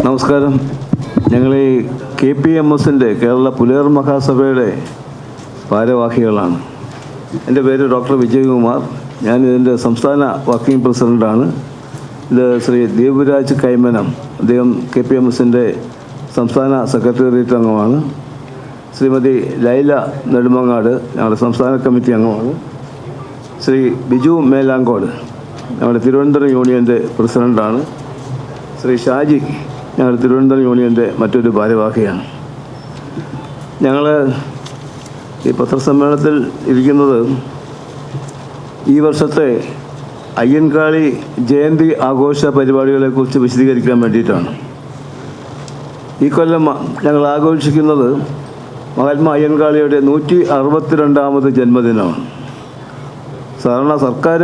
നമസ്കാരം. ഞങ്ങൾ ഈ KPMSൻ്റെ കേരള പുലയർ മഹാസഭയുടെ ഭാരവാഹികളാണ്. എൻ്റെ പേര് ഡോക്ടർ വിജയകുമാർ. ഞാൻ ഇതിൻ്റെ സംസ്ഥാന വർക്കിംഗ് പ്രസിഡൻ്റാണ്. ഇത് ശ്രീ ദീപരാജ് കൈമനം, അദ്ദേഹം KPMSൻ്റെ സംസ്ഥാന സെക്രട്ടേറിയറ്റ് അംഗമാണ്. ശ്രീമതി ലൈല നെടുമങ്ങാട് ഞങ്ങളുടെ സംസ്ഥാന കമ്മിറ്റി അംഗമാണ്. ശ്രീ ബിജു മേലാങ്കോട് ഞങ്ങളുടെ തിരുവനന്തപുരം യൂണിയൻ്റെ പ്രസിഡൻ്റാണ്. ശ്രീ ഷാജി ഞങ്ങളുടെ തിരുവനന്തപുരം യൂണിയൻ്റെ മറ്റൊരു ഭാരവാഹിയാണ്. ഞങ്ങൾ ഈ പത്രസമ്മേളനത്തിൽ ഇരിക്കുന്നത് ഈ വർഷത്തെ അയ്യൻകാളി ജയന്തി ആഘോഷ പരിപാടികളെക്കുറിച്ച് വിശദീകരിക്കാൻ വേണ്ടിയിട്ടാണ്. ഈ കൊല്ലം ഞങ്ങൾ ആഘോഷിക്കുന്നത് മഹാത്മാ അയ്യൻകാളിയുടെ 162ാമത് ജന്മദിനമാണ്. സാധാരണ സർക്കാർ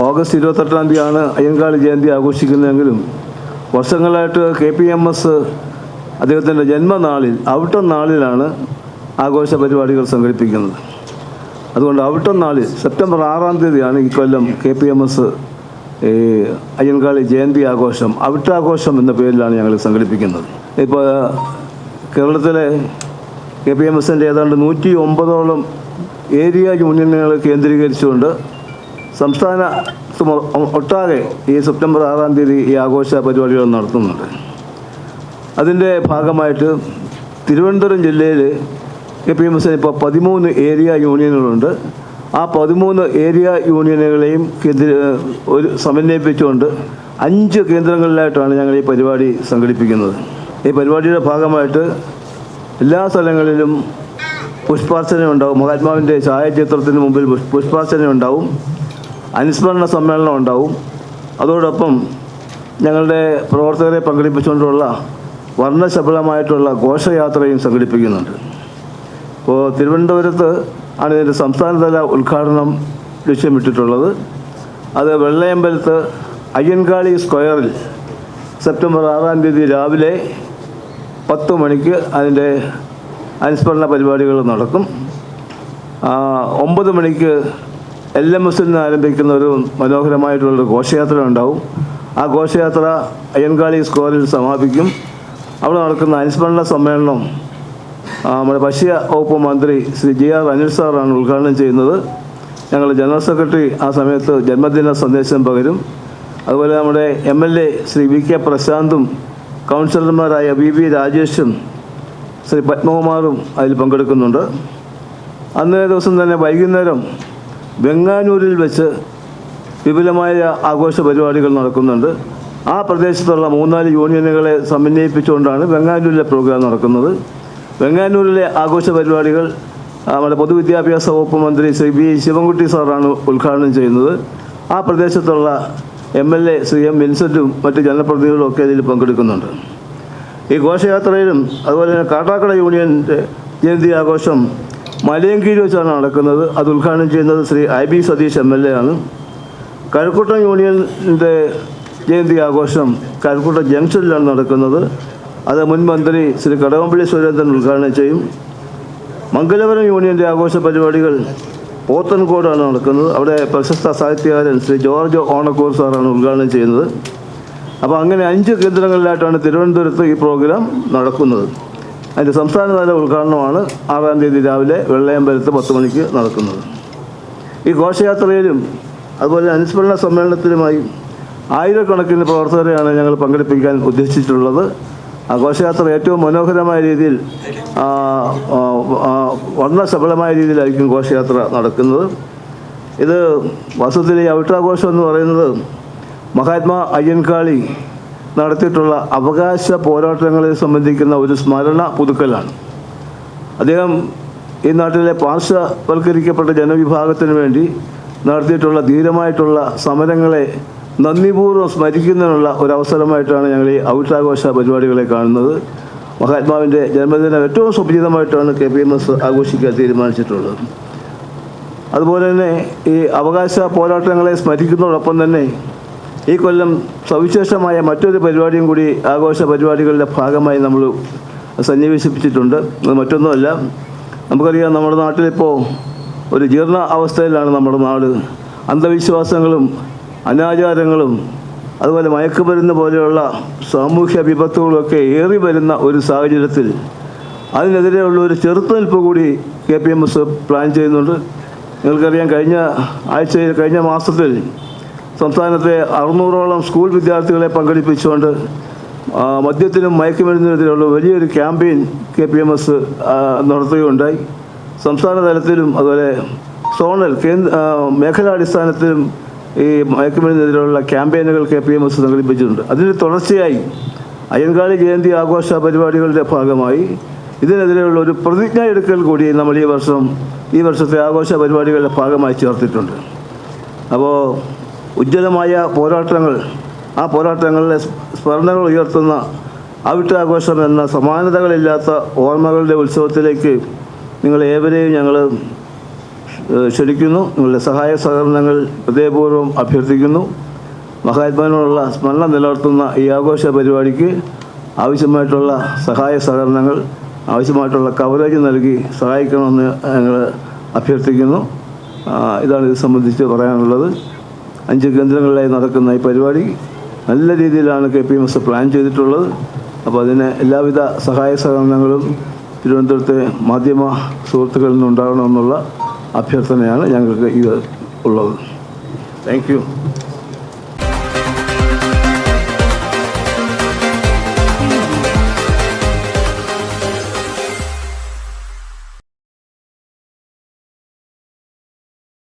ഓഗസ്റ്റ് 28-ാം തീയതിയാണ് അയ്യൻകാളി ജയന്തി ആഘോഷിക്കുന്നതെങ്കിലും വർഷങ്ങളായിട്ട് KPMS അദ്ദേഹത്തിൻ്റെ ജന്മനാളിൽ അവിട്ടം നാളിലാണ് ആഘോഷ പരിപാടികൾ സംഘടിപ്പിക്കുന്നത്. അതുകൊണ്ട് അവിട്ടം നാളിൽ സെപ്റ്റംബർ 6-ാം തീയതിയാണ് ഈ കൊല്ലം KPMS അയ്യൻകാളി ജയന്തി ആഘോഷം, അവിട്ടാഘോഷം എന്ന പേരിലാണ് ഞങ്ങൾ സംഘടിപ്പിക്കുന്നത്. ഇപ്പോൾ കേരളത്തിലെ KPMSൻ്റെ ഏതാണ്ട് 109ഓളം ഏരിയ യൂണിയനുകൾ കേന്ദ്രീകരിച്ചുകൊണ്ട് സംസ്ഥാന ഒട്ടാകെ ഈ സെപ്റ്റംബർ 6-ാം തീയതി ഈ ആഘോഷ പരിപാടികൾ നടത്തുന്നുണ്ട്. അതിൻ്റെ ഭാഗമായിട്ട് തിരുവനന്തപുരം ജില്ലയിൽ KPMSന് ഇപ്പോൾ 13 ഏരിയ യൂണിയനുകളുണ്ട്. ആ 13 ഏരിയ യൂണിയനുകളെയും സമന്വയിപ്പിച്ചുകൊണ്ട് 5 കേന്ദ്രങ്ങളിലായിട്ടാണ് ഞങ്ങൾ ഈ പരിപാടി സംഘടിപ്പിക്കുന്നത്. ഈ പരിപാടിയുടെ ഭാഗമായിട്ട് എല്ലാ സ്ഥലങ്ങളിലും പുഷ്പാർച്ചന ഉണ്ടാവും. മഹാത്മാവിൻ്റെ ഛായാചിത്രത്തിന് മുമ്പിൽ പുഷ്പാർച്ചന ഉണ്ടാവും. അനുസ്മരണ സമ്മേളനം ഉണ്ടാവും. അതോടൊപ്പം ഞങ്ങളുടെ പ്രവർത്തകരെ പങ്കെടുപ്പിച്ചുകൊണ്ടുള്ള വർണ്ണശബളമായിട്ടുള്ള ഘോഷയാത്രയും സംഘടിപ്പിക്കുന്നുണ്ട്. ഇപ്പോൾ തിരുവനന്തപുരത്ത് ആണ് ഇതിൻ്റെ സംസ്ഥാനതല ഉദ്ഘാടനം ലക്ഷ്യമിട്ടിട്ടുള്ളത്. അത് വെള്ളയമ്പലത്ത് അയ്യൻകാളി സ്ക്വയറിൽ സെപ്റ്റംബർ 6-ാം തീയതി രാവിലെ 10 മണിക്ക് അതിൻ്റെ അനുസ്മരണ പരിപാടികൾ നടക്കും. 9 മണിക്ക് LMSൽ നിന്ന് ആരംഭിക്കുന്ന ഒരു മനോഹരമായിട്ടുള്ളൊരു ഘോഷയാത്ര ഉണ്ടാവും. ആ ഘോഷയാത്ര അയ്യൻകാളി സ്ക്വയറിൽ സമാപിക്കും. അവിടെ നടക്കുന്ന അനുസ്മരണ സമ്മേളനം നമ്മുടെ ഭക്ഷ്യ വകുപ്പ് മന്ത്രി ശ്രീ GR അനിൽ സാറാണ് ഉദ്ഘാടനം ചെയ്യുന്നത്. ഞങ്ങളുടെ ജനറൽ സെക്രട്ടറി ആ സമയത്ത് ജന്മദിന സന്ദേശം പകരും. അതുപോലെ നമ്മുടെ MLA ശ്രീ VK പ്രശാന്തും കൗൺസിലർമാരായ VV രാജേഷും ശ്രീ പത്മകുമാറും അതിൽ പങ്കെടുക്കുന്നുണ്ട്. അന്നേ ദിവസം തന്നെ വൈകുന്നേരം വെങ്ങാനൂരിൽ വെച്ച് വിപുലമായ ആഘോഷ പരിപാടികൾ നടക്കുന്നുണ്ട്. ആ പ്രദേശത്തുള്ള 3-4 യൂണിയനുകളെ സമന്വയിപ്പിച്ചുകൊണ്ടാണ് വെങ്ങാനൂരിലെ പ്രോഗ്രാം നടക്കുന്നത്. വെങ്ങാനൂരിലെ ആഘോഷ പരിപാടികൾ നമ്മുടെ പൊതുവിദ്യാഭ്യാസ വകുപ്പ് മന്ത്രി ശ്രീ B ശിവൻകുട്ടി സാറാണ് ഉദ്ഘാടനം ചെയ്യുന്നത്. ആ പ്രദേശത്തുള്ള MLA ശ്രീ M വിൻസെൻറ്റും മറ്റ് ജനപ്രതിനിധികളും ഒക്കെ ഇതിൽ പങ്കെടുക്കുന്നുണ്ട്. ഈ ഘോഷയാത്രയിലും അതുപോലെ തന്നെ കാട്ടാക്കട യൂണിയൻ്റെ ജയന്തി ആഘോഷം മലയൻകീഴ് വെച്ചാണ് നടക്കുന്നത്. അത് ഉദ്ഘാടനം ചെയ്യുന്നത് ശ്രീ IB സതീഷ് MLA ആണ്. കഴക്കൂട്ടം യൂണിയൻ്റെ ജയന്തി ആഘോഷം കഴക്കൂട്ടം ജംഗ്ഷനിലാണ് നടക്കുന്നത്. അത് മുൻ മന്ത്രി ശ്രീ കടകംപള്ളി സുരേന്ദ്രൻ ഉദ്ഘാടനം ചെയ്യും. മംഗലപുരം യൂണിയൻ്റെ ആഘോഷ പരിപാടികൾ പോത്തൻകോടാണ് നടക്കുന്നത്. അവിടെ പ്രശസ്ത സാഹിത്യകാരൻ ശ്രീ ജോർജ് ഓണക്കൂർ സാറാണ് ഉദ്ഘാടനം ചെയ്യുന്നത്. അപ്പോൾ അങ്ങനെ 5 കേന്ദ്രങ്ങളിലായിട്ടാണ് തിരുവനന്തപുരത്ത് ഈ പ്രോഗ്രാം നടക്കുന്നത്. അതിൻ്റെ സംസ്ഥാനതല ഉദ്ഘാടനമാണ് 6-ാം തീയതി രാവിലെ വെള്ളയമ്പലത്ത് 10 മണിക്ക് നടക്കുന്നത്. ഈ ഘോഷയാത്രയിലും അതുപോലെ അനുസ്മരണ സമ്മേളനത്തിലുമായി ആയിരക്കണക്കിന് പ്രവർത്തകരെയാണ് ഞങ്ങൾ പങ്കെടുപ്പിക്കാൻ ഉദ്ദേശിച്ചിട്ടുള്ളത്. ആ ഘോഷയാത്ര ഏറ്റവും മനോഹരമായ രീതിയിൽ വർണ്ണശബളമായ രീതിയിലായിരിക്കും ഘോഷയാത്ര നടക്കുന്നത്. ഇത് വാസ്തവത്തിൽ ഈ അവിട്ടാഘോഷം എന്ന് പറയുന്നത് മഹാത്മാ അയ്യൻകാളി നടത്തിയിട്ടുള്ള അവകാശ പോരാട്ടങ്ങളെ സംബന്ധിക്കുന്ന ഒരു സ്മരണ പുതുക്കലാണ്. അദ്ദേഹം ഈ നാട്ടിലെ പാർശ്വവൽക്കരിക്കപ്പെട്ട ജനവിഭാഗത്തിന് വേണ്ടി നടത്തിയിട്ടുള്ള ധീരമായിട്ടുള്ള സമരങ്ങളെ നന്ദിപൂർവ്വം സ്മരിക്കുന്നതിനുള്ള ഒരവസരമായിട്ടാണ് ഞങ്ങൾ ഈ ഔട്ടാഘോഷ പരിപാടികളെ കാണുന്നത്. മഹാത്മാവിൻ്റെ ജന്മദിനം ഏറ്റവും സുപരിചിതമായിട്ടാണ് KPMS ആഘോഷിക്കാൻ തീരുമാനിച്ചിട്ടുള്ളത്. അതുപോലെ തന്നെ ഈ അവകാശ പോരാട്ടങ്ങളെ സ്മരിക്കുന്നതോടൊപ്പം തന്നെ ഈ കൊല്ലം സവിശേഷമായ മറ്റൊരു പരിപാടിയും കൂടി ആഘോഷ പരിപാടികളുടെ ഭാഗമായി നമ്മൾ സന്നിവേശിപ്പിച്ചിട്ടുണ്ട്. അത് മറ്റൊന്നുമല്ല, നമുക്കറിയാം നമ്മുടെ നാട്ടിലിപ്പോൾ ഒരു ജീർണ അവസ്ഥയിലാണ് നമ്മുടെ നാട്. അന്ധവിശ്വാസങ്ങളും അനാചാരങ്ങളും അതുപോലെ മയക്കുമരുന്ന് പോലെയുള്ള സാമൂഹ്യ വിപത്തുകളൊക്കെ ഏറി വരുന്ന ഒരു സാഹചര്യത്തിൽ അതിനെതിരെയുള്ള ഒരു ചെറുത്തുനിൽപ്പ് കൂടി KPMS പ്ലാൻ ചെയ്യുന്നുണ്ട്. നിങ്ങൾക്കറിയാം, കഴിഞ്ഞ മാസത്തിൽ സംസ്ഥാനത്തെ 600ഓളം സ്കൂൾ വിദ്യാർത്ഥികളെ പങ്കെടുപ്പിച്ചുകൊണ്ട് മദ്യത്തിനും മയക്കുമരുന്നിനെതിരെയുള്ള വലിയൊരു ക്യാമ്പയിൻ KPMS നടത്തുകയുണ്ടായി. സംസ്ഥാന തലത്തിലും അതുപോലെ സോണൽ മേഖലാടിസ്ഥാനത്തിലും ഈ മയക്കുമരുന്നിനെതിരെയുള്ള ക്യാമ്പയിനുകൾ KPMS സംഘടിപ്പിച്ചിട്ടുണ്ട്. അതിന് തുടർച്ചയായി അയ്യൻകാളി ജയന്തി ആഘോഷ പരിപാടികളുടെ ഭാഗമായി ഇതിനെതിരെയുള്ള ഒരു പ്രതിജ്ഞ എടുക്കൽ കൂടി നമ്മൾ ഈ വർഷത്തെ ആഘോഷ പരിപാടികളുടെ ഭാഗമായി ചേർത്തിട്ടുണ്ട്. അപ്പോൾ ഉജ്ജ്വലമായ പോരാട്ടങ്ങൾ, ആ പോരാട്ടങ്ങളിലെ സ്മരണകൾ ഉയർത്തുന്ന അവിട്ടാഘോഷം എന്ന സമാനതകളില്ലാത്ത ഓർമ്മകളുടെ ഉത്സവത്തിലേക്ക് നിങ്ങളേവരെയും ഞങ്ങൾ ക്ഷണിക്കുന്നു. നിങ്ങളുടെ സഹായ സഹകരണങ്ങൾ ഹൃദയപൂർവ്വം അഭ്യർത്ഥിക്കുന്നു. മഹാത്മാവിനോടുള്ള സ്മരണ നിലനിർത്തുന്ന ഈ ആഘോഷ പരിപാടിക്ക് ആവശ്യമായിട്ടുള്ള സഹായ സഹകരണങ്ങൾ, ആവശ്യമായിട്ടുള്ള കവറേജ് നൽകി സഹായിക്കണമെന്ന് ഞങ്ങൾ അഭ്യർത്ഥിക്കുന്നു. ഇതാണ് ഇത് സംബന്ധിച്ച് പറയാനുള്ളത്. 5 കേന്ദ്രങ്ങളിലായി നടക്കുന്ന ഈ പരിപാടി നല്ല രീതിയിലാണ് KPMS പ്ലാൻ ചെയ്തിട്ടുള്ളത്. അപ്പോൾ അതിന് എല്ലാവിധ സഹായ സഹകരണങ്ങളും തിരുവനന്തപുരത്തെ മാധ്യമ സുഹൃത്തുക്കളിൽ നിന്നുണ്ടാകണമെന്നുള്ള അഭ്യർത്ഥനയാണ് ഞങ്ങൾക്ക് ഇത് ഉള്ളത്. Thank you.